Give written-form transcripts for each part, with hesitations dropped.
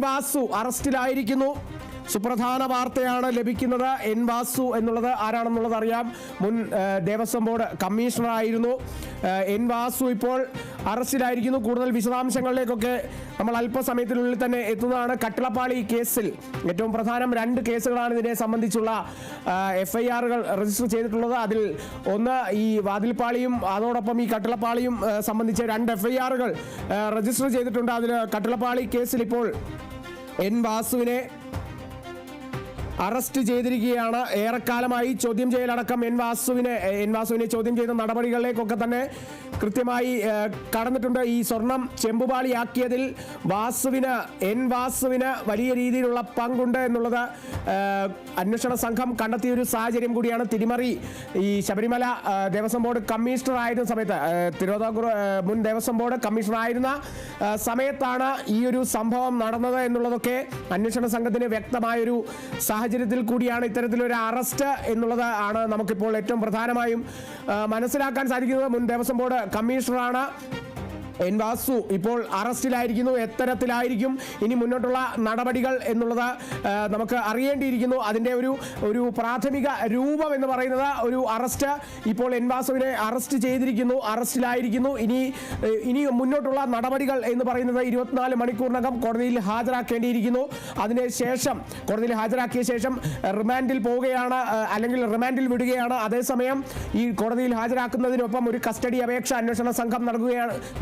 വാസു അറസ്റ്റിലായിരിക്കുന്നു. സുപ്രധാന വാർത്തയാണ് ലഭിക്കുന്നത്. എൻ വാസു എന്നുള്ളത് ആരാണെന്നുള്ളത് അറിയാം. മുൻ ദേവസ്വം ബോർഡ് കമ്മീഷണറായിരുന്നു എൻ വാസു. ഇപ്പോൾ അറസ്റ്റിലായിരിക്കുന്നു. കൂടുതൽ വിശദാംശങ്ങളിലേക്കൊക്കെ നമ്മൾ അല്പസമയത്തിനുള്ളിൽ തന്നെ എത്തുന്നതാണ്. കട്ടിളപ്പാളി കേസിൽ ഏറ്റവും പ്രധാനം 2 കേസുകളാണ് ഇതിനെ സംബന്ധിച്ചുള്ള FIRകൾ രജിസ്റ്റർ ചെയ്തിട്ടുള്ളത്. അതിൽ ഒന്ന് ഈ വാതിൽപ്പാളിയും അതോടൊപ്പം ഈ കട്ടിളപ്പാളിയും സംബന്ധിച്ച് 2 FIRകൾ രജിസ്റ്റർ ചെയ്തിട്ടുണ്ട്. അതിൽ കട്ടിളപ്പാളി കേസിൽ ഇപ്പോൾ എൻ വാസുവിനെ അറസ്റ്റ് ചെയ്തിരിക്കുകയാണ്. ഏറെക്കാലമായി ചോദ്യം ചെയ്യലടക്കം എൻ വാസുവിനെ ചോദ്യം ചെയ്ത നടപടികളിലേക്കൊക്കെ തന്നെ കൃത്യമായി കടന്നിട്ടുണ്ട്. ഈ സ്വർണം ചെമ്പുപാളിയാക്കിയതിൽ എൻ വാസുവിന് വലിയ രീതിയിലുള്ള പങ്കുണ്ട് എന്നുള്ളത് അന്വേഷണ സംഘം കണ്ടെത്തിയൊരു സാഹചര്യം കൂടിയാണ്. തിരുമറി ഈ ശബരിമല ദേവസ്വം ബോർഡ് കമ്മീഷണർ ആയിരുന്ന സമയത്ത്, തിരുവിതാംകൂർ മുൻ ദേവസ്വം ബോർഡ് കമ്മീഷണർ ആയിരുന്ന സമയത്താണ് ഈ ഒരു സംഭവം നടന്നത് എന്നുള്ളതൊക്കെ അന്വേഷണ സംഘത്തിന് വ്യക്തമായൊരു സാഹചര്യത്തിൽ കൂടിയാണ് ഇത്തരത്തിലൊരു അറസ്റ്റ് എന്നുള്ളത് ആണ് നമുക്കിപ്പോൾ ഏറ്റവും പ്രധാനമായും മനസ്സിലാക്കാൻ സാധിക്കുന്നത്. മുൻ ദേവസ്വം ബോർഡ് കമ്മീഷണറാണ് എൻ വാസു. ഇപ്പോൾ അറസ്റ്റിലായിരിക്കുന്നു. എത്തരത്തിലായിരിക്കും ഇനി മുന്നോട്ടുള്ള നടപടികൾ എന്നുള്ളത് നമുക്ക് അറിയേണ്ടിയിരിക്കുന്നു. അതിൻ്റെ ഒരു പ്രാഥമിക രൂപം എന്ന് പറയുന്നത് ഒരു അറസ്റ്റ്. ഇപ്പോൾ എൻ വാസുവിനെ അറസ്റ്റ് ചെയ്തിരിക്കുന്നു, അറസ്റ്റിലായിരിക്കുന്നു. ഇനി മുന്നോട്ടുള്ള നടപടികൾ എന്ന് പറയുന്നത് 24 മണിക്കൂറിനകം കോടതിയിൽ ഹാജരാക്കേണ്ടിയിരിക്കുന്നു. അതിനുശേഷം കോടതിയിൽ ഹാജരാക്കിയ ശേഷം റിമാൻഡിൽ പോവുകയാണ്, അല്ലെങ്കിൽ റിമാൻഡിൽ വിടുകയാണ്. അതേസമയം ഈ കോടതിയിൽ ഹാജരാക്കുന്നതിനൊപ്പം ഒരു കസ്റ്റഡി അപേക്ഷ അന്വേഷണ സംഘം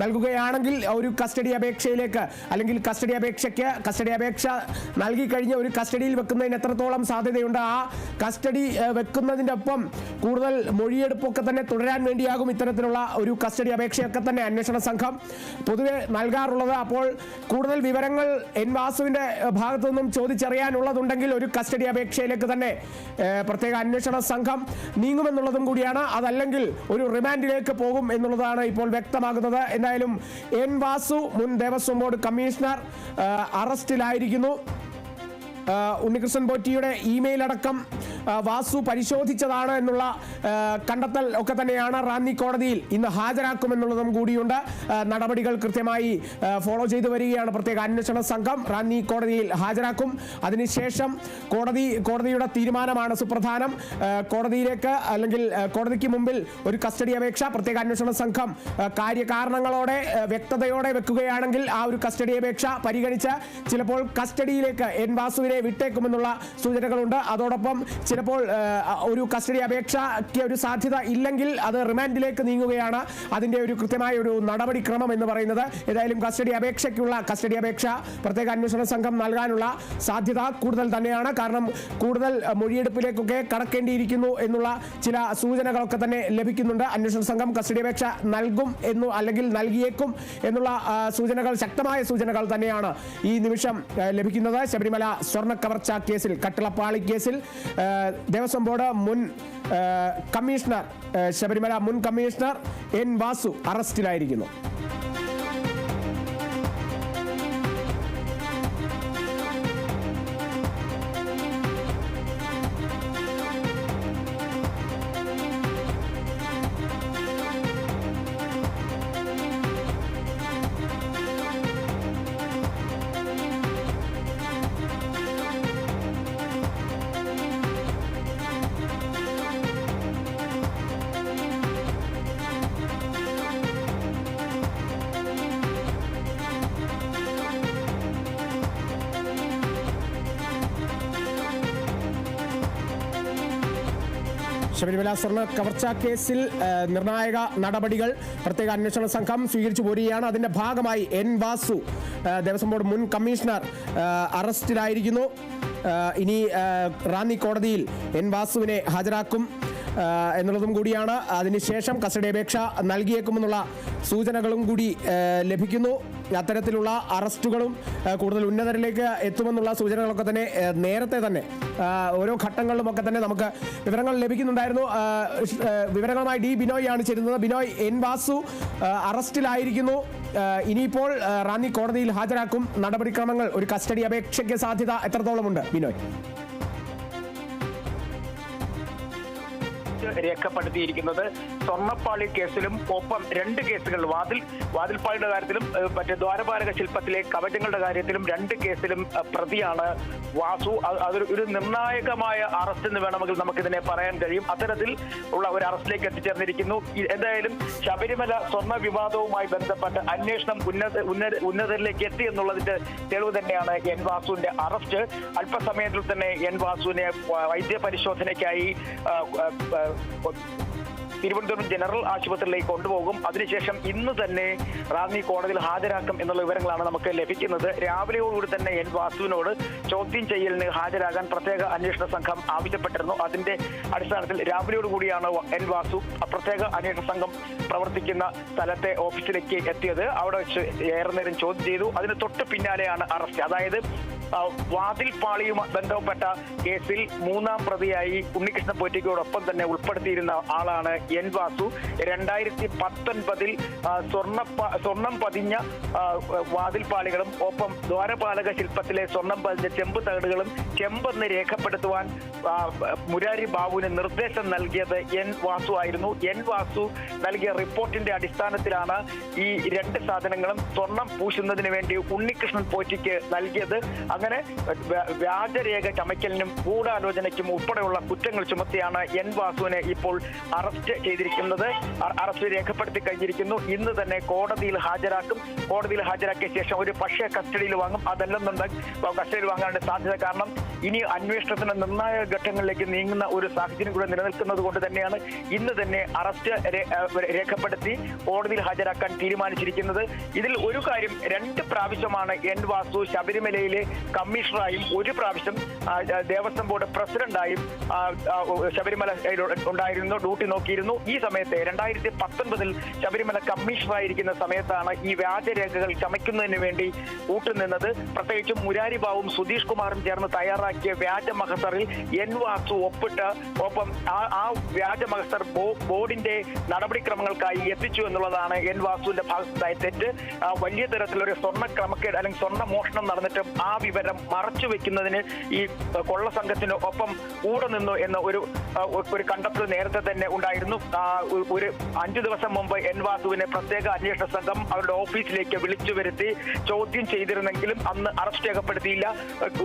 നൽകുകയാണെങ്കിൽ ഒരു കസ്റ്റഡി അപേക്ഷയിലേക്ക്, അല്ലെങ്കിൽ കസ്റ്റഡി അപേക്ഷ നൽകി കഴിഞ്ഞ ഒരു കസ്റ്റഡിയിൽ വെക്കുന്നതിന് എത്രത്തോളം സാധ്യതയുണ്ട്, ആ കസ്റ്റഡി വെക്കുന്നതിൻ്റെ ഒപ്പം കൂടുതൽ മൊഴിയെടുപ്പൊക്കെ തന്നെ തുടരാൻ വേണ്ടിയാകും ഇത്തരത്തിലുള്ള ഒരു കസ്റ്റഡി അപേക്ഷയൊക്കെ തന്നെ അന്വേഷണ സംഘം പൊതുവെ നൽകാറുള്ളത്. അപ്പോൾ കൂടുതൽ വിവരങ്ങൾ എൻ വാസുവിൻ്റെ ഭാഗത്തു നിന്നും ചോദിച്ചറിയാനുള്ളതുണ്ടെങ്കിൽ ഒരു കസ്റ്റഡി അപേക്ഷയിലേക്ക് തന്നെ പ്രത്യേക അന്വേഷണ സംഘം നീങ്ങുമെന്നുള്ളതും കൂടിയാണ്. അതല്ലെങ്കിൽ ഒരു റിമാൻഡിലേക്ക് പോകും എന്നുള്ളതാണ് ഇപ്പോൾ വ്യക്തമാകുന്നത്. എന്തായാലും എൻ വാസു മുൻ ദേവസ്വം ബോർഡ് കമ്മീഷണർ അറസ്റ്റിലായിരിക്കുന്നു. ഉണ്ണികൃഷ്ണൻ പോറ്റിയുടെ ഇമെയിൽ അടക്കം വാസു പരിശോധിച്ചതാണ് എന്നുള്ള കണ്ടെത്തൽ ഒക്കെ തന്നെയാണ് റാന്നി കോടതിയിൽ ഇന്ന് ഹാജരാക്കുമെന്നുള്ളതും കൂടിയുണ്ട്. നടപടികൾ കൃത്യമായി ഫോളോ ചെയ്തു വരികയാണ് പ്രത്യേക അന്വേഷണ സംഘം. റാന്നി കോടതിയിൽ ഹാജരാക്കും. അതിനുശേഷം കോടതിയുടെ തീരുമാനമാണ് സുപ്രധാനം. കോടതിയിലേക്ക്, അല്ലെങ്കിൽ കോടതിക്ക് മുമ്പിൽ ഒരു കസ്റ്റഡി അപേക്ഷ പ്രത്യേക അന്വേഷണ സംഘം കാര്യകാരണങ്ങളോടെ വ്യക്തതയോടെ വെക്കുകയാണെങ്കിൽ ആ ഒരു കസ്റ്റഡി അപേക്ഷ പരിഗണിച്ച് ചിലപ്പോൾ കസ്റ്റഡിയിലേക്ക് എൻ വാസുവിനെ വിട്ടേക്കുമെന്നുള്ള സൂചനകളുണ്ട്. അതോടൊപ്പം ചിലപ്പോൾ ഒരു കസ്റ്റഡി അപേക്ഷയ്ക്ക് ഒരു സാധ്യത ഇല്ലെങ്കിൽ അത് റിമാൻഡിലേക്ക് നീങ്ങുകയാണ് അതിൻ്റെ ഒരു കൃത്യമായ ഒരു നടപടിക്രമം എന്ന് പറയുന്നത്. ഏതായാലും കസ്റ്റഡി അപേക്ഷ പ്രത്യേക അന്വേഷണ സംഘം നൽകാനുള്ള സാധ്യത കൂടുതൽ തന്നെയാണ്. കാരണം കൂടുതൽ മൊഴിയെടുപ്പിലേക്കൊക്കെ കടക്കേണ്ടിയിരിക്കുന്നു എന്നുള്ള ചില സൂചനകളൊക്കെ തന്നെ ലഭിക്കുന്നുണ്ട്. അന്വേഷണ സംഘം കസ്റ്റഡി അപേക്ഷ നൽകും അല്ലെങ്കിൽ നൽകിയേക്കും എന്നുള്ള ശക്തമായ സൂചനകൾ തന്നെയാണ് ഈ നിമിഷം ലഭിക്കുന്നത്. ശബരിമല സ്വർണ്ണ കവർച്ചാ കേസിൽ, കട്ടിളപ്പാളി കേസിൽ ദേവസ്വം ബോർഡ് മുൻ കമ്മീഷണർ, ശബരിമല മുൻ കമ്മീഷണർ എൻ വാസു അറസ്റ്റിലായിരിക്കുന്നു. ശബരിമല സ്വർണ്ണ കവർച്ചാ കേസിൽ നിർണായക നടപടികൾ പ്രത്യേക അന്വേഷണ സംഘം സ്വീകരിച്ചു പോരുകയാണ്. അതിന്റെ ഭാഗമായി എൻ വാസു, ദേവസ്വം ബോർഡ് മുൻ കമ്മീഷണർ, അറസ്റ്റിലായിരിക്കുന്നു. ഇനി റാന്നി കോടതിയിൽ എൻ വാസുവിനെ ഹാജരാക്കും എന്നുള്ളതും കൂടിയാണ്. അതിനുശേഷം കസ്റ്റഡി അപേക്ഷ നൽകിയേക്കുമെന്നുള്ള സൂചനകളും കൂടി ലഭിക്കുന്നു. അത്തരത്തിലുള്ള അറസ്റ്റുകളും കൂടുതൽ ഉന്നതരിലേക്ക് എത്തുമെന്നുള്ള സൂചനകളൊക്കെ തന്നെ നേരത്തെ തന്നെ ഓരോ ഘട്ടങ്ങളിലുമൊക്കെ തന്നെ നമുക്ക് വിവരങ്ങൾ ലഭിക്കുന്നുണ്ടായിരുന്നു. വിവരങ്ങളുമായി ഡി ബിനോയ് ആണ് ചേരുന്നത്. ബിനോയ്, എൻ വാസു അറസ്റ്റിലായിരിക്കുന്നു. ഇനിയിപ്പോൾ റാന്നി കോടതിയിൽ ഹാജരാക്കും. നടപടിക്രമങ്ങൾ, ഒരു കസ്റ്റഡി അപേക്ഷയ്ക്ക് സാധ്യത എത്രത്തോളമുണ്ട് ബിനോയ്? അറസ്റ്റ് രേഖപ്പെടുത്തിയിരിക്കുന്നത്. സ്വർണ്ണപ്പാളി കേസിലും ഒപ്പം 2 കേസുകൾ വാതിൽപ്പാളിയുടെ കാര്യത്തിലും മറ്റേ ദ്വാരപാലക ശില്പത്തിലെ കവചങ്ങളുടെ കാര്യത്തിലും 2 കേസിലും പ്രതിയാണ് വാസു. അതൊരു നിർണായകമായ അറസ്റ്റ് എന്ന് വേണമെങ്കിൽ നമുക്കിതിനെ പറയാൻ കഴിയും. അത്തരത്തിൽ ഉള്ള ഒരു അറസ്റ്റിലേക്ക് എത്തിച്ചേർന്നിരിക്കുന്നു. എന്തായാലും ശബരിമല സ്വർണ്ണ വിവാദവുമായി ബന്ധപ്പെട്ട് അന്വേഷണം ഉന്നതരിലേക്ക് എത്തി എന്നുള്ളതിന്റെ തെളിവ് തന്നെയാണ് എൻ വാസുവിന്റെ അറസ്റ്റ്. അല്പസമയത്തിൽ തന്നെ എൻ വാസുവിനെ വൈദ്യ പരിശോധനയ്ക്കായി തിരുവനന്തപുരം ജനറൽ ആശുപത്രിയിലേക്ക് കൊണ്ടുപോകും. അതിനുശേഷം ഇന്ന് തന്നെ റാന്നി കോടതിയിൽ ഹാജരാക്കും എന്നുള്ള വിവരങ്ങളാണ് നമുക്ക് ലഭിക്കുന്നത്. രാവിലെയോടുകൂടി തന്നെ എൻ വാസുവിനോട് ചോദ്യം ചെയ്യലിന് ഹാജരാകാൻ പ്രത്യേക അന്വേഷണ സംഘം ആവശ്യപ്പെട്ടിരുന്നു. അതിന്റെ അടിസ്ഥാനത്തിൽ രാവിലെയോടുകൂടിയാണ് എൻ വാസു പ്രത്യേക അന്വേഷണ സംഘം പ്രവർത്തിക്കുന്ന സ്ഥലത്തെ ഓഫീസിലേക്ക് എത്തിയത്. അവിടെ വെച്ച് ഏറെ നേരം ചോദ്യം ചെയ്തു. അതിന് തൊട്ട് പിന്നാലെയാണ് അറസ്റ്റ്. അതായത് വാതിൽപ്പാളിയുമായി ബന്ധപ്പെട്ട കേസിൽ 3ാം പ്രതിയായി ഉണ്ണികൃഷ്ണൻ പോറ്റിക്കോടൊപ്പം തന്നെ ഉൾപ്പെടുത്തിയിരുന്ന ആളാണ് എൻ വാസു. 2019 സ്വർണം പതിഞ്ഞ വാതിൽപ്പാളികളും ഒപ്പം ദ്വാരപാലക ശില്പത്തിലെ സ്വർണം പതിഞ്ഞ ചെമ്പ് തകടുകളും ചെമ്പെന്ന് രേഖപ്പെടുത്തുവാൻ മുരാരി ബാബുവിന് നിർദ്ദേശം നൽകിയത് എൻ വാസു ആയിരുന്നു. എൻ വാസു നൽകിയ റിപ്പോർട്ടിന്റെ അടിസ്ഥാനത്തിലാണ് ഈ 2 സാധനങ്ങളും സ്വർണം പൂശുന്നതിന് വേണ്ടി ഉണ്ണികൃഷ്ണൻ പോറ്റിക്ക് നൽകിയത്. അങ്ങനെ വ്യാജരേഖ ചമയ്ക്കലിനും ഗൂഢാലോചനയ്ക്കും ഉൾപ്പെടെയുള്ള കുറ്റങ്ങൾ ചുമത്തിയാണ് എൻ വാസുവിനെ ഇപ്പോൾ അറസ്റ്റ് ചെയ്തിരിക്കുന്നത്. അറസ്റ്റ് രേഖപ്പെടുത്തി കഴിഞ്ഞിരിക്കുന്നു. ഇന്ന് തന്നെ കോടതിയിൽ ഹാജരാക്കും. കോടതിയിൽ ഹാജരാക്കിയ ശേഷം ഒരു പക്ഷേ കസ്റ്റഡിയിൽ വാങ്ങും. അതല്ലെന്നുണ്ടെങ്കിൽ കസ്റ്റഡിയിൽ വാങ്ങാനുള്ള സാധ്യത, കാരണം ഇനി അന്വേഷണത്തിന് നിർണായക ഘട്ടങ്ങളിലേക്ക് നീങ്ങുന്ന ഒരു സാഹചര്യം കൂടെ നിലനിൽക്കുന്നത് കൊണ്ട് തന്നെയാണ് ഇന്ന് തന്നെ അറസ്റ്റ് രേഖപ്പെടുത്തി കോടതിയിൽ ഹാജരാക്കാൻ തീരുമാനിച്ചിരിക്കുന്നത്. ഇതിൽ ഒരു കാര്യം, 2 പ്രാവശ്യമാണ് എൻ വാസു ശബരിമലയിലെ കമ്മീഷണറായും 1 പ്രാവശ്യം ദേവസ്വം ബോർഡ് പ്രസിഡന്റായും ശബരിമല ഉണ്ടായിരുന്നു, ഡ്യൂട്ടി നോക്കിയിരുന്നു. ഈ സമയത്ത് 2019 ശബരിമല കമ്മീഷണറായിരിക്കുന്ന സമയത്താണ് ഈ വ്യാജരേഖകൾ ചമയ്ക്കുന്നതിന് വേണ്ടി കൂട്ടുനിന്നത്. പ്രത്യേകിച്ചും മുരാരി ബാബുവും സുധീഷ് കുമാറും ചേർന്ന് തയ്യാറാക്കിയ വ്യാജ മഹസറിൽ എൻ വാസു ഒപ്പിട്ട് ഒപ്പം ആ വ്യാജ മഹസർ ബോർഡിന്റെ നടപടിക്രമങ്ങൾക്കായി എത്തിച്ചു എന്നുള്ളതാണ് എൻ വാസുവിന്റെ ഭാഗത്തായ തെറ്റ്. വലിയ തരത്തിലൊരു സ്വർണ്ണ ക്രമക്കേട് അല്ലെങ്കിൽ സ്വർണ്ണ മോഷണം നടന്നിട്ടും ആ വിവരം മറച്ചു വെക്കുന്നതിന് ഈ കൊള്ള സംഘത്തിന് ഒപ്പം കൂടെ നിന്നു എന്ന ഒരു കണ്ടെത്തൽ നേരത്തെ തന്നെ ഉണ്ടായിരുന്നു. ഒരു 5 ദിവസം മുമ്പ് എൻ വാസുവിനെ പ്രത്യേക അന്വേഷണ സംഘം അവരുടെ ഓഫീസിലേക്ക് വിളിച്ചു വരുത്തി ചോദ്യം ചെയ്തിരുന്നെങ്കിലും അന്ന് അറസ്റ്റ് രേഖപ്പെടുത്തിയില്ല.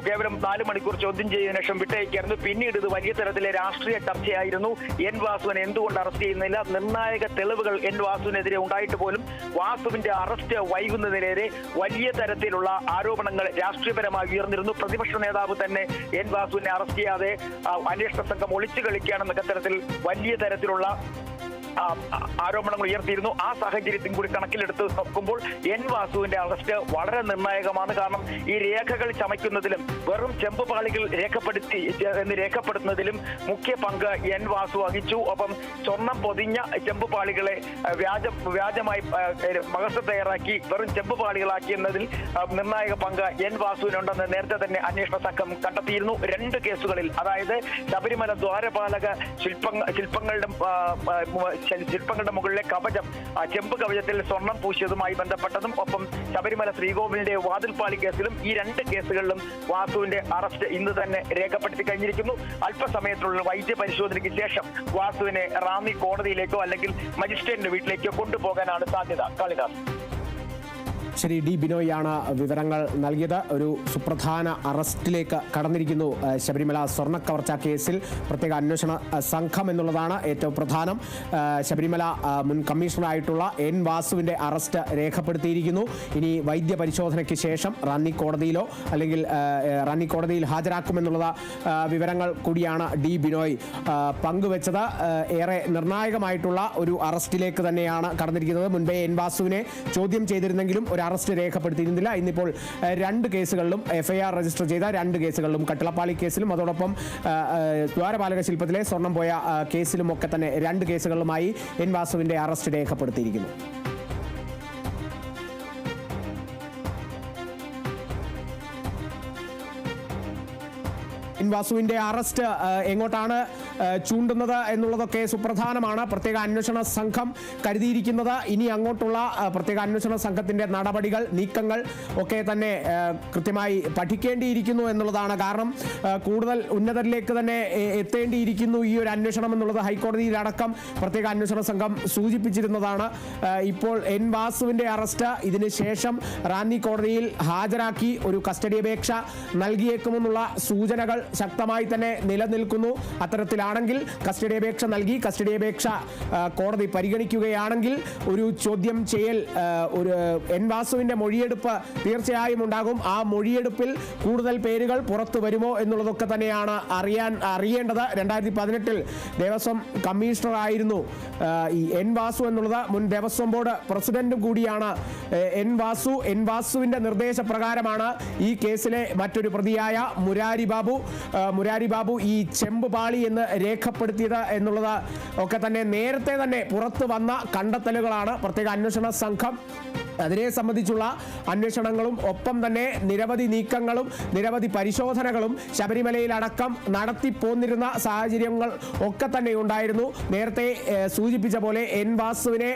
കേവലം 4 മണിക്കൂർ ചോദ്യം ചെയ്തതിനു ശേഷം വിട്ടയക്കായിരുന്നു. പിന്നീട് ഇത് വലിയ തരത്തിലെ രാഷ്ട്രീയ ചർച്ചയായിരുന്നു. എൻ വാസുവിനെ എന്തുകൊണ്ട് അറസ്റ്റ് ചെയ്യുന്നില്ല, നിർണായക തെളിവുകൾ എൻ വാസുവിനെതിരെ ഉണ്ടായിട്ട് പോലും വാസുവിന്റെ അറസ്റ്റ് വൈകുന്നതിനെതിരെ വലിയ തരത്തിലുള്ള ആരോപണങ്ങൾ രാഷ്ട്രീയപരമായി ഉയർന്നിരുന്നു. പ്രതിപക്ഷ നേതാവ് തന്നെ എൻ വാസുവിനെ അറസ്റ്റ് ചെയ്യാതെ അന്വേഷണ സംഘം ഒളിച്ചു കളിക്കുകയാണെന്നൊക്കെ തരത്തിൽ വലിയ തരത്തിലുള്ള ആരോപണങ്ങൾ ഉയർത്തിയിരുന്നു. ആ സാഹചര്യത്തിൽ കൂടി കണക്കിലെടുത്ത് നോക്കുമ്പോൾ എൻ വാസുവിന്റെ അറസ്റ്റ് വളരെ നിർണായകമാണ്. കാരണം ഈ രേഖകൾ ചമയ്ക്കുന്നതിലും വെറും ചെമ്പുപാളികൾ രേഖപ്പെടുത്തുന്നതിലും മുഖ്യ പങ്ക് എൻ വാസു വഹിച്ചു. ഒപ്പം സ്വർണം പൊതിഞ്ഞ ചെമ്പുപാളികളെ വ്യാജമായി മഹസർ തയ്യാറാക്കി വെറും ചെമ്പുപാളികളാക്കിയെന്നതിൽ നിർണായക പങ്ക് എൻ വാസുവിനുണ്ടെന്ന് നേരത്തെ തന്നെ അന്വേഷണ സംഘം കണ്ടെത്തിയിരുന്നു. 2 കേസുകളിൽ, അതായത് ശബരിമല ദ്വാരപാലക ശില്പങ്ങളുടെ മുകളിലെ കവചം, ചെമ്പ് കവചത്തിൽ സ്വർണം പൂശിയതുമായി ബന്ധപ്പെട്ടതും ഒപ്പം ശബരിമല ശ്രീകോവിലിന്റെ വാതിൽപ്പാളി കേസിലും ഈ 2 കേസുകളിലും വാസുവിന്റെ അറസ്റ്റ് ഇന്ന് തന്നെ രേഖപ്പെടുത്തി കഴിഞ്ഞിരിക്കുന്നു. അല്പസമയത്തിലുള്ള വൈദ്യ പരിശോധനയ്ക്ക് ശേഷം വാസുവിനെ റാന്നി കോടതിയിലേക്കോ അല്ലെങ്കിൽ മജിസ്ട്രേറ്റിന്റെ വീട്ടിലേക്കോ കൊണ്ടുപോകാനാണ് സാധ്യത. കാളിദാസ്. ശരി, ഡി ബിനോയാണ് വിവരങ്ങൾ നൽകിയത്. ഒരു സുപ്രധാന അറസ്റ്റിലേക്ക് കടന്നിരിക്കുന്നു ശബരിമല സ്വർണ്ണ കവർച്ച കേസിൽ. പ്രത്യേക അന്വേഷണ സംഘം എന്നുള്ളതാണ് ഏറ്റവും പ്രധാനം. ശബരിമല മുൻ കമ്മീഷണറായിട്ടുള്ള എൻ വാസുവിന്റെ അറസ്റ്റ് രേഖപ്പെടുത്തിയിരിക്കുന്നു. ഇനി വൈദ്യ പരിശോധനയ്ക്ക് ശേഷം റാന്നി കോടതിയിലോ അല്ലെങ്കിൽ റാന്നി കോടതിയിൽ ഹാജരാക്കുമെന്നുള്ള വിവരങ്ങൾ കൂടിയാണ് ഡി ബിനോയ് പങ്കുവച്ചത്. ഏറെ നിർണായകമായിട്ടുള്ള ഒരു അറസ്റ്റിലേക്ക് തന്നെയാണ് കടന്നിരിക്കുന്നത്. മുൻപേ എൻ വാസുവിനെ ചോദ്യം ചെയ്തിരുന്നെങ്കിലും ഒരു അറസ്റ്റ് രേഖപ്പെടുത്തിയിരുന്നില്ല. ഇന്നിപ്പോൾ 2 കേസുകളിലും FIR രജിസ്റ്റർ ചെയ്ത 2 കേസുകളിലും, കട്ടിളപ്പാളി കേസിലും അതോടൊപ്പം ദ്വാരപാലക ശില്പത്തിലെ സ്വർണം പോയ കേസിലും ഒക്കെ തന്നെ 2 കേസുകളിലുമായി എൻ വാസുവിന്റെ അറസ്റ്റ് രേഖപ്പെടുത്തിയിരിക്കുന്നു. എൻ വാസുവിന്റെ അറസ്റ്റ് എങ്ങോട്ടാണ് ചൂണ്ടുന്നത് എന്നുള്ളതൊക്കെ സുപ്രധാനമാണ്. പ്രത്യേക അന്വേഷണ സംഘം കരുതിയിരിക്കുന്നത് ഇനി അങ്ങോട്ടുള്ള പ്രത്യേക അന്വേഷണ സംഘത്തിന്റെ നടപടികൾ, നീക്കങ്ങൾ ഒക്കെ തന്നെ കൃത്യമായി പഠിക്കേണ്ടിയിരിക്കുന്നു എന്നുള്ളതാണ്. കാരണം കൂടുതൽ ഉന്നതരിലേക്ക് തന്നെ എത്തേണ്ടിയിരിക്കുന്നു ഈ ഒരു അന്വേഷണം എന്നുള്ളത് ഹൈക്കോടതിയിലടക്കം പ്രത്യേക അന്വേഷണ സംഘം സൂചിപ്പിച്ചിരുന്നതാണ്. ഇപ്പോൾ എൻ വാസുവിന്റെ അറസ്റ്റ് ഇതിന് ശേഷം റാന്നി കോടതിയിൽ ഹാജരാക്കി ഒരു കസ്റ്റഡി അപേക്ഷ നൽകിയേക്കുമെന്നുള്ള സൂചനകൾ ശക്തമായി തന്നെ നിലനിൽക്കുന്നു. അത്തരത്തിലാണെങ്കിൽ കസ്റ്റഡി അപേക്ഷ നൽകി കസ്റ്റഡി അപേക്ഷ കോടതി പരിഗണിക്കുകയാണെങ്കിൽ ഒരു ചോദ്യം ചെയ്യൽ, ഒരു എൻ വാസുവിന്റെ മൊഴിയെടുപ്പ് തീർച്ചയായും ഉണ്ടാകും. ആ മൊഴിയെടുപ്പിൽ കൂടുതൽ പേരുകൾ പുറത്തു വരുമോ എന്നുള്ളതൊക്കെ തന്നെയാണ് അറിയേണ്ടത്. 2018 ദേവസ്വം കമ്മീഷണർ ആയിരുന്നു ഈ എൻ വാസു എന്നുള്ളത്. മുൻ ദേവസ്വം ബോർഡ് പ്രസിഡന്റും കൂടിയാണ് എൻ വാസുവിന്റെ നിർദ്ദേശപ്രകാരമാണ് ഈ കേസിലെ മറ്റൊരു പ്രതിയായ മുരാരി ബാബു ഈ ചെമ്പുപാളി എന്ന് രേഖപ്പെടുത്തിയത് എന്നുള്ളത് ഒക്കെ തന്നെ നേരത്തെ തന്നെ പുറത്തു വന്ന കണ്ടെത്തലുകളാണ്. പ്രത്യേക അന്വേഷണ സംഘം അതിനെ സംബന്ധിച്ചുള്ള അന്വേഷണങ്ങളും ഒപ്പം തന്നെ നിരവധി നീക്കങ്ങളും നിരവധി പരിശോധനകളും ശബരിമലയിലടക്കം നടത്തിപ്പോന്നിരുന്ന സാഹചര്യങ്ങൾ ഒക്കെ തന്നെ ഉണ്ടായിരുന്നു. നേരത്തെ സൂചിപ്പിച്ച പോലെ എൻ വാസുവിനെ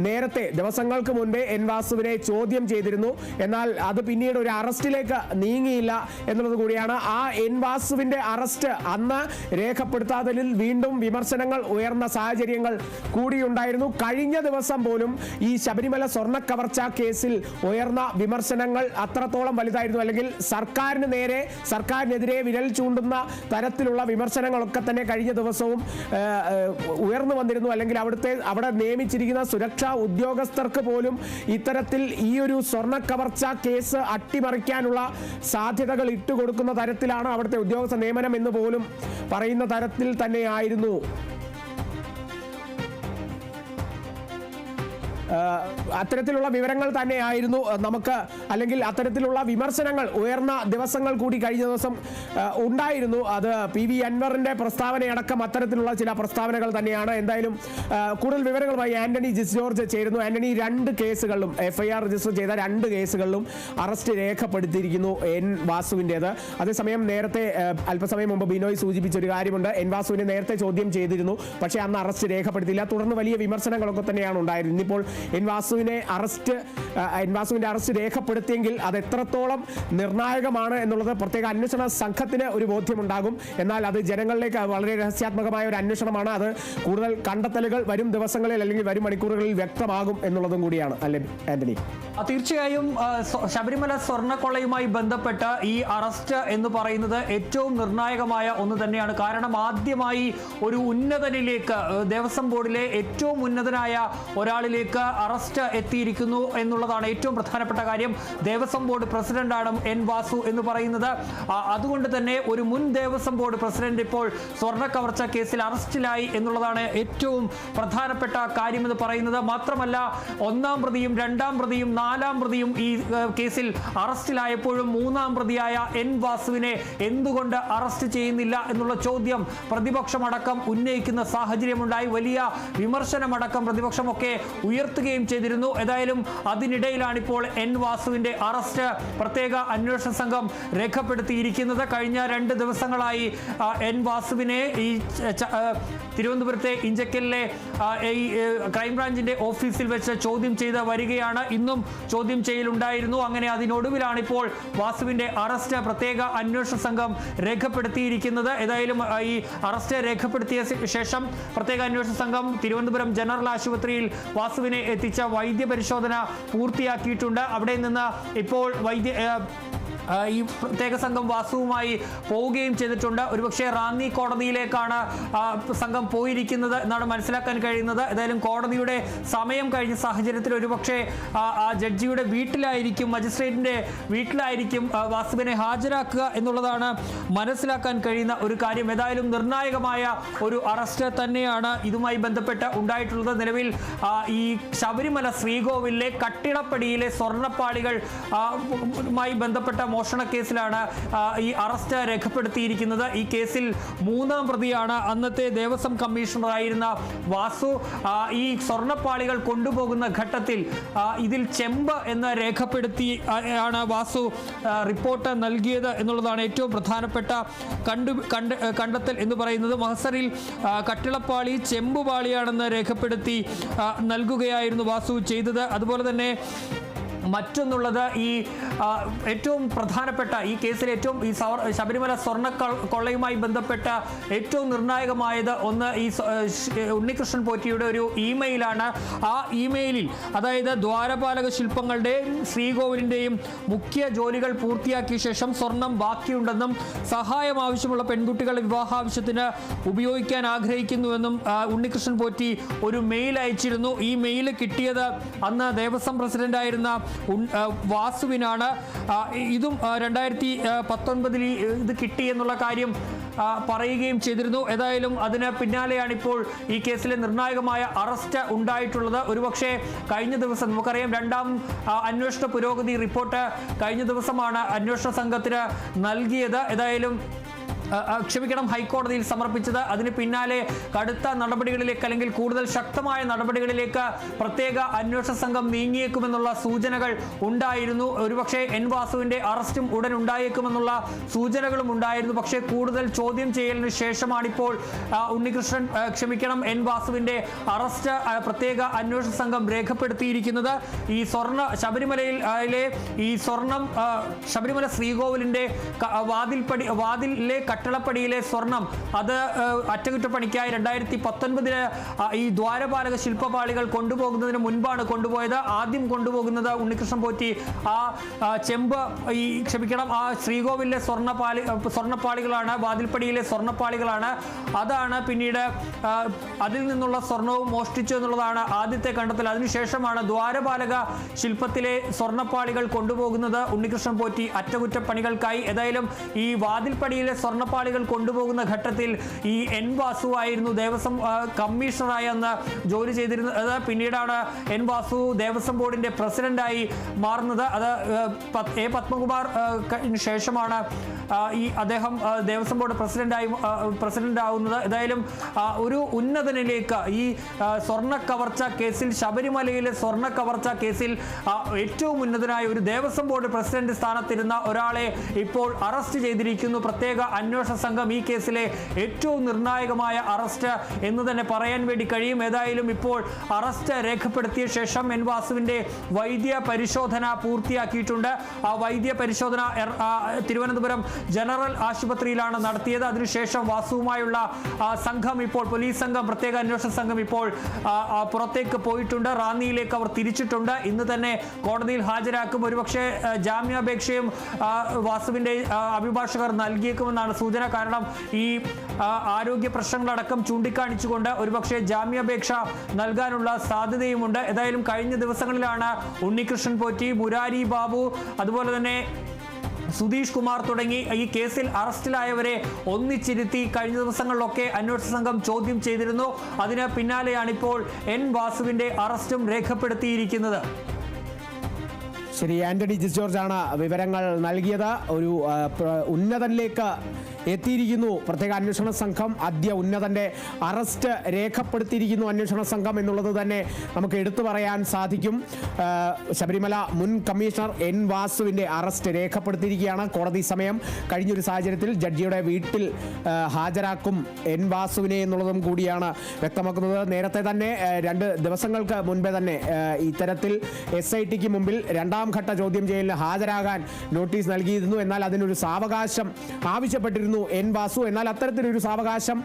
നേരത്തെ ദിവസങ്ങൾക്ക് മുൻപേ എൻ വാസുവിനെ ചോദ്യം ചെയ്തിരുന്നു. എന്നാൽ അത് പിന്നീട് ഒരു അറസ്റ്റിലേക്ക് നീങ്ങിയില്ല എന്നുള്ളത് കൂടിയാണ്. ആ എൻ വാസുവിന്റെ അറസ്റ്റ് അന്ന് രേഖപ്പെടുത്താത്തതിൽ വീണ്ടും വിമർശനങ്ങൾ ഉയർന്ന സാഹചര്യങ്ങൾ കൂടിയുണ്ടായിരുന്നു. കഴിഞ്ഞ ദിവസം പോലും ഈ ശബരിമല സ്വർണ്ണക്കവർച്ച കേസിൽ ഉയർന്ന വിമർശനങ്ങൾ അത്രത്തോളം വലുതായിരുന്നു. അല്ലെങ്കിൽ സർക്കാരിനെതിരെ വിരൽ ചൂണ്ടുന്ന തരത്തിലുള്ള വിമർശനങ്ങളൊക്കെ തന്നെ കഴിഞ്ഞ ദിവസവും ഉയർന്നു വന്നിരുന്നു. അല്ലെങ്കിൽ അവിടെ നിയമിച്ചിരിക്കുന്ന സുരക്ഷാ ഉദ്യോഗസ്ഥർക്ക് പോലും ഇത്തരത്തിൽ ഈ ഒരു സ്വർണ്ണക്കവർച്ച കേസ് അട്ടിമറിക്കാനുള്ള സാധ്യതകൾ ഇട്ടുകൊടുക്കുന്ന തരത്തിലാണ് അവിടുത്തെ ഉദ്യോഗസ്ഥ നിയമനം എന്ന് പോലും പറയുന്ന തരത്തിൽ തന്നെയായിരുന്നു അത്തരത്തിലുള്ള വിവരങ്ങൾ തന്നെയായിരുന്നു നമുക്ക്, അല്ലെങ്കിൽ അത്തരത്തിലുള്ള വിമർശനങ്ങൾ ഉയർന്ന ദിവസങ്ങൾ കൂടി കഴിഞ്ഞ ദിവസം ഉണ്ടായിരുന്നു. അത് PV അൻവറിന്റെ പ്രസ്താവനയടക്കം അത്തരത്തിലുള്ള ചില പ്രസ്താവനകൾ തന്നെയാണ്. എന്തായാലും കൂടുതൽ വിവരങ്ങളുമായി ആന്റണി ജിസ് ജോർജ് ചേരുന്നു. ആന്റണി, 2 കേസുകളിലും FIR രജിസ്റ്റർ ചെയ്ത 2 കേസുകളിലും അറസ്റ്റ് രേഖപ്പെടുത്തിയിരിക്കുന്നു എൻ വാസുവിൻ്റേത്. അതേസമയം നേരത്തെ അല്പസമയം മുമ്പ് ബിനോയ് സൂചിപ്പിച്ച ഒരു കാര്യമുണ്ട്. എൻ വാസുവിനെ നേരത്തെ ചോദ്യം ചെയ്തിരുന്നു, പക്ഷേ അന്ന് അറസ്റ്റ് രേഖപ്പെടുത്തിയില്ല. തുടർന്ന് വലിയ വിമർശനങ്ങളൊക്കെ തന്നെയാണ് ഉണ്ടായിരുന്നത്. ഇന്നിപ്പോൾ എൻ വാസുവിന്റെ അറസ്റ്റ് രേഖപ്പെടുത്തിയെങ്കിൽ അത് എത്രത്തോളം നിർണായകമാണ് എന്നുള്ളത് പ്രത്യേക അന്വേഷണ സംഘത്തിന് ഒരു ബോധ്യമുണ്ടാകും. എന്നാൽ അത് ജനങ്ങളിലേക്ക് വളരെ രഹസ്യാത്മകമായ ഒരു അന്വേഷണമാണ്. അത് കൂടുതൽ കണ്ടെത്തലുകൾ വരും ദിവസങ്ങളിൽ അല്ലെങ്കിൽ വരും മണിക്കൂറുകളിൽ വ്യക്തമാകും എന്നുള്ളതും കൂടിയാണ്. അല്ലേ ആന്റണി? തീർച്ചയായും ശബരിമല സ്വർണ്ണക്കൊള്ളയുമായി ബന്ധപ്പെട്ട ഈ അറസ്റ്റ് എന്ന് പറയുന്നത് ഏറ്റവും നിർണായകമായ ഒന്ന് തന്നെയാണ്. കാരണം ആദ്യമായി ഒരു ഉന്നതനിലേക്ക്, ദേവസ്വം ബോർഡിലെ ഏറ്റവും ഉന്നതനായ ഒരാളിലേക്ക് അറസ്റ്റ് എത്തിയിരിക്കുന്നു എന്നുള്ളതാണ് ഏറ്റവും പ്രധാനപ്പെട്ട കാര്യം. ദേവസ്വം ബോർഡ് പ്രസിഡന്റാണ് എൻ വാസു എന്ന് പറയുന്നത്. അതുകൊണ്ട് തന്നെ ഒരു മുൻ ദേവസ്വം ബോർഡ് പ്രസിഡന്റ് ഇപ്പോൾ സ്വർണ്ണ കവർച്ച കേസിൽ അറസ്റ്റിലായി എന്നുള്ളതാണ് ഏറ്റവും പ്രധാനപ്പെട്ട കാര്യം എന്ന് പറയുന്നത്. മാത്രമല്ല, 1-ാം പ്രതിയും 2-ാം പ്രതിയും 4-ാം പ്രതിയും ഈ കേസിൽ അറസ്റ്റിലായപ്പോഴും 3-ാം പ്രതിയായ എൻ വാസുവിനെ എന്തുകൊണ്ട് അറസ്റ്റ് ചെയ്യുന്നില്ല എന്നുള്ള ചോദ്യം പ്രതിപക്ഷമടക്കം ഉന്നയിക്കുന്ന സാഹചര്യമുണ്ടായി. വലിയ വിമർശനമടക്കം പ്രതിപക്ഷമൊക്കെ ഉയർത്തുകയും ചെയ്തിരുന്നു. ഏതായാലും അതിനിടയിലാണ് ഇപ്പോൾ എൻ വാസുവിന്റെ അറസ്റ്റ് പ്രത്യേക അന്വേഷണ സംഘം രേഖപ്പെടുത്തിയിരിക്കുന്നത്. കഴിഞ്ഞ 2 ദിവസങ്ങളായി എൻ വാസുവിനെ ഈ തിരുവനന്തപുരത്തെ ഇഞ്ചക്കലിലെ ഈ ക്രൈംബ്രാഞ്ചിന്റെ ഓഫീസിൽ വെച്ച് ചോദ്യം ചെയ്ത് വരികയാണ്. ഇന്നും ചോദ്യം ചെയ്യലുണ്ടായിരുന്നു. അങ്ങനെ അതിനൊടുവിലാണ് ഇപ്പോൾ വാസുവിന്റെ അറസ്റ്റ് പ്രത്യേക അന്വേഷണ സംഘം രേഖപ്പെടുത്തിയിരിക്കുന്നത്. ഏതായാലും ഈ അറസ്റ്റ് രേഖപ്പെടുത്തിയ ശേഷം പ്രത്യേക അന്വേഷണ സംഘം തിരുവനന്തപുരം ജനറൽ ആശുപത്രിയിൽ വാസുവിനെ എത്തിച്ച വൈദ്യപരിശോധന പൂർത്തിയാക്കിയിട്ടുണ്ട്. അവിടെ നിന്ന് ഇപ്പോൾ ഈ പ്രത്യേക സംഘം വാസുവുമായി പോവുകയും ചെയ്തിട്ടുണ്ട്. ഒരുപക്ഷെ റാന്നി കോടതിയിലേക്കാണ് സംഘം പോയിരിക്കുന്നത് എന്നാണ് മനസ്സിലാക്കാൻ കഴിയുന്നത്. ഏതായാലും കോടതിയുടെ സമയം കഴിഞ്ഞ സാഹചര്യത്തിൽ ഒരുപക്ഷെ ആ ജഡ്ജിയുടെ വീട്ടിലായിരിക്കും, മജിസ്ട്രേറ്റിന്റെ വീട്ടിലായിരിക്കും വാസുവിനെ ഹാജരാക്കുക എന്നുള്ളതാണ് മനസ്സിലാക്കാൻ കഴിയുന്ന ഒരു കാര്യം. ഏതായാലും നിർണായകമായ ഒരു അറസ്റ്റ് തന്നെയാണ് ഇതുമായി ബന്ധപ്പെട്ട് ഉണ്ടായിട്ടുള്ളത്. നിലവിൽ ഈ ശബരിമല ശ്രീകോവിലിലെ കട്ടിളപ്പടിയിലെ സ്വർണ്ണപ്പാളികൾ മായി ബന്ധപ്പെട്ട മോഷണ കേസിലാണ് ഈ അറസ്റ്റ് രേഖപ്പെടുത്തിയിരിക്കുന്നത്. ഈ കേസിൽ 3-ാം പ്രതിയാണ് അന്നത്തെ ദേവസ്വം കമ്മീഷണറായിരുന്ന വാസു. ഈ സ്വർണ്ണപ്പാളികൾ കൊണ്ടുപോകുന്ന ഘട്ടത്തിൽ ഇതിൽ ചെമ്പ് എന്ന് രേഖപ്പെടുത്തി ആണ് വാസു റിപ്പോർട്ട് നൽകിയത് എന്നുള്ളതാണ് ഏറ്റവും പ്രധാനപ്പെട്ട കണ്ടെത്തൽ എന്ന് പറയുന്നത്. മഹസറിൽ കട്ടിളപ്പാളി ചെമ്പുപാളിയാണെന്ന് രേഖപ്പെടുത്തി നൽകുകയായിരുന്നു വാസു ചെയ്തത്. അതുപോലെ തന്നെ മറ്റൊന്നുള്ളത് ഈ ഏറ്റവും പ്രധാനപ്പെട്ട ഈ കേസിൽ ഏറ്റവും ഈ ശബരിമല സ്വർണ്ണ കൊള്ളയുമായി ബന്ധപ്പെട്ട ഏറ്റവും നിർണായകമായത് ഒന്ന് ഈ ഉണ്ണികൃഷ്ണൻ പോറ്റിയുടെ ഒരു ഇമെയിലാണ്. ആ ഇമെയിലിൽ അതായത് ദ്വാരപാലക ശില്പങ്ങളുടെയും ശ്രീകോവിലിൻ്റെയും മുഖ്യ ജോലികൾ പൂർത്തിയാക്കിയ ശേഷം സ്വർണം ബാക്കിയുണ്ടെന്നും സഹായം ആവശ്യമുള്ള പെൺകുട്ടികളുടെ വിവാഹാവശ്യത്തിന് ഉപയോഗിക്കാൻ ആഗ്രഹിക്കുന്നുവെന്നും ഉണ്ണികൃഷ്ണൻ പോറ്റി ഒരു മെയിൽ അയച്ചിരുന്നു. ഈ മെയിൽ കിട്ടിയത് അന്ന് ദേവസ്വം പ്രസിഡന്റായിരുന്ന വാസുവിനാണ്. ഇതും 2019 ഇത് കിട്ടി എന്നുള്ള കാര്യം പറയുകയും ചെയ്തിരുന്നു. ഏതായാലും അതിന് പിന്നാലെയാണ് ഇപ്പോൾ ഈ കേസിലെ നിർണായകമായ അറസ്റ്റ് ഉണ്ടായിട്ടുള്ളത്. ഒരുപക്ഷെ കഴിഞ്ഞ ദിവസം നമുക്കറിയാം 2-ാം അന്വേഷണ പുരോഗതി റിപ്പോർട്ട് കഴിഞ്ഞ ദിവസമാണ് അന്വേഷണ സംഘത്തിന് നൽകിയത്. ഏതായാലും ഹൈക്കോടതിയിൽ സമർപ്പിച്ചത്. അതിന് പിന്നാലെ കടുത്ത നടപടികളിലേക്ക് അല്ലെങ്കിൽ കൂടുതൽ ശക്തമായ നടപടികളിലേക്ക് പ്രത്യേക അന്വേഷണ സംഘം നീങ്ങിയേക്കുമെന്നുള്ള സൂചനകൾ ഉണ്ടായിരുന്നു. ഒരുപക്ഷെ എൻ വാസുവിന്റെ അറസ്റ്റും ഉടൻ ഉണ്ടായേക്കുമെന്നുള്ള സൂചനകളും ഉണ്ടായിരുന്നു. പക്ഷേ കൂടുതൽ ചോദ്യം ചെയ്യലിന് ശേഷമാണിപ്പോൾ എൻ വാസുവിന്റെ അറസ്റ്റ് പ്രത്യേക അന്വേഷണ സംഘം രേഖപ്പെടുത്തിയിരിക്കുന്നത്. ഈ ശബരിമലയിലെ ഈ സ്വർണം ശബരിമല ശ്രീകോവിലിന്റെ വാതിലിലെ കട്ടളപ്പടിയിലെ സ്വർണം അത് അറ്റകുറ്റപ്പണിക്കായി 2019 ഈ ദ്വാരപാലക ശില്പപാളികൾ കൊണ്ടുപോകുന്നതിന് മുൻപാണ് കൊണ്ടുപോയത്. ആദ്യം കൊണ്ടുപോകുന്നത് ഉണ്ണികൃഷ്ണൻ പോറ്റി ആ ശ്രീകോവിലെ സ്വർണ്ണപ്പാളികളാണ്, വാതിൽപ്പടിയിലെ സ്വർണ്ണപ്പാളികളാണ്. അതാണ് പിന്നീട് അതിൽ നിന്നുള്ള സ്വർണവും മോഷ്ടിച്ചു എന്നുള്ളതാണ് ആദ്യത്തെ കണ്ടെത്തൽ. അതിനുശേഷമാണ് ദ്വാരപാലക ശില്പത്തിലെ സ്വർണ്ണപ്പാളികൾ കൊണ്ടുപോകുന്നത് ഉണ്ണികൃഷ്ണൻ പോറ്റി അറ്റകുറ്റപ്പണികൾക്കായി. ഏതായാലും ഈ വാതിൽപ്പടിയിലെ സ്വർണ്ണപ്പാളികൾ കൊണ്ടുപോകുന്ന ഘട്ടത്തിൽ ഈ എൻ വാസു ആയിരുന്നു ദേവസ്വം കമ്മീഷണറായി അന്ന് ജോലി ചെയ്തിരുന്നത്. പിന്നീടാണ് എൻ വാസു ദേവസ്വം ബോർഡിന്റെ പ്രസിഡന്റായി മാറുന്നത്. അത് എ പത്മകുമാർ ശേഷമാണ് ഈ അദ്ദേഹം ദേവസ്വം ബോർഡ് പ്രസിഡന്റ് ആവുന്നത്. ഏതായാലും ഒരു ഉന്നതനിലേക്ക് ഈ സ്വർണ്ണ കവർച്ച കേസിൽ ശബരിമലയിലെ സ്വർണ്ണ കവർച്ച കേസിൽ ഏറ്റവും ഉന്നതനായ ഒരു ദേവസ്വം ബോർഡ് പ്രസിഡന്റ് സ്ഥാനത്തിരുന്ന ഒരാളെ ഇപ്പോൾ അറസ്റ്റ് ചെയ്തിരിക്കുന്നു പ്രത്യേക അന്വേഷണ സംഘം. ഈ കേസിലെ ഏറ്റവും നിർണായകമായ അറസ്റ്റ് എന്ന് തന്നെ പറയാൻ വേണ്ടി കഴിയും. ഏതായാലും ഇപ്പോൾ അറസ്റ്റ് രേഖപ്പെടുത്തിയ ശേഷം എൻ വാസുവിന്റെ വൈദ്യ പരിശോധന പൂർത്തിയാക്കിയിട്ടുണ്ട്. ആ വൈദ്യ പരിശോധന തിരുവനന്തപുരം ജനറൽ ആശുപത്രിയിലാണ് നടത്തിയത്. അതിനുശേഷം വാസുവുമായുള്ള സംഘം ഇപ്പോൾ പോലീസ് സംഘം പ്രത്യേക അന്വേഷണ സംഘം ഇപ്പോൾ പുറത്തേക്ക് പോയിട്ടുണ്ട്. റാന്നിയിലേക്ക് അവർ തിരിച്ചിട്ടുണ്ട്. ഇന്ന് തന്നെ കോടതിയിൽ ഹാജരാക്കും. ഒരുപക്ഷെ ജാമ്യാപേക്ഷയും വാസുവിന്റെ അഭിഭാഷകർ നൽകിയേക്കുമെന്നാണ് സൂചന. കാരണം ഈ ആരോഗ്യ പ്രശ്നങ്ങളടക്കം ചൂണ്ടിക്കാണിച്ചുകൊണ്ട് ഒരുപക്ഷെ ജാമ്യാപേക്ഷ നൽകാനുള്ള സാധ്യതയുമുണ്ട്. ഏതായാലും കഴിഞ്ഞ ദിവസങ്ങളിലാണ് ഉണ്ണികൃഷ്ണൻ പോറ്റി, മുരാരി ബാബു, അതുപോലെ തന്നെ സുധീഷ് കുമാർ തുടങ്ങി ഈ കേസിൽ അറസ്റ്റിലായവരെ ഒന്നിച്ചിരുത്തി കഴിഞ്ഞ ദിവസങ്ങളിലൊക്കെ അന്വേഷണ സംഘം ചോദ്യം ചെയ്തിരുന്നു. അതിന് പിന്നാലെയാണിപ്പോൾ എൻ വാസുവിന്റെ അറസ്റ്റും രേഖപ്പെടുത്തിയിരിക്കുന്നത്. ശരി, ആന്റണി ജിസ് ജോർജാണ് വിവരങ്ങൾ നൽകിയത്. ഒരു ഉന്നതനിലേക്ക് എത്തിയിരിക്കുന്നു പ്രത്യേക അന്വേഷണ സംഘം. ആദ്യ ഉന്നതന്റെ അറസ്റ്റ് രേഖപ്പെടുത്തിയിരിക്കുന്നു അന്വേഷണ സംഘം എന്നുള്ളത് തന്നെ നമുക്ക് എടുത്തു പറയാൻ സാധിക്കും. ശബരിമല മുൻ കമ്മീഷണർ എൻ വാസുവിന്റെ അറസ്റ്റ് രേഖപ്പെടുത്തിയിരിക്കുകയാണ്. കോടതി സമയം കഴിഞ്ഞൊരു സാഹചര്യത്തിൽ ജഡ്ജിയുടെ വീട്ടിൽ ഹാജരാക്കും എൻ വാസുവിനെ എന്നുള്ളതും കൂടിയാണ് വ്യക്തമാക്കുന്നത്. നേരത്തെ തന്നെ 2 ദിവസങ്ങൾക്ക് മുൻപേ തന്നെ ഇത്തരത്തിൽ SITക്ക് മുമ്പിൽ 2ാം ഘട്ട ചോദ്യം ചെയ്യലിന് ഹാജരാകാൻ നോട്ടീസ് നൽകിയിരുന്നു. എന്നാൽ അതിനൊരു സാവകാശം ആവശ്യപ്പെട്ടിരുന്നു എൻ വാസു. എന്നാൽ അത്തരത്തിലൊരു സാവകാശം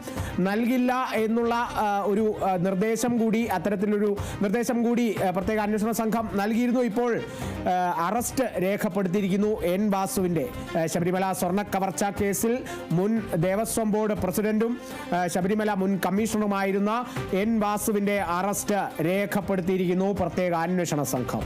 നൽകില്ല എന്നുള്ള ഒരു നിർദ്ദേശം കൂടി പ്രത്യേക അന്വേഷണ സംഘം നൽകിയിരുന്നു. ഇപ്പോൾ അറസ്റ്റ് രേഖപ്പെടുത്തിയിരിക്കുന്നു എൻ വാസുവിന്റെ ശബരിമല സ്വർണ്ണ കവർച്ച കേസിൽ മുൻ ദേവസ്വം ബോർഡ് പ്രസിഡന്റും ശബരിമല മുൻ കമ്മീഷണറുമായിരുന്ന എൻ വാസുവിന്റെ അറസ്റ്റ് രേഖപ്പെടുത്തിയിരിക്കുന്നു പ്രത്യേക അന്വേഷണ സംഘം.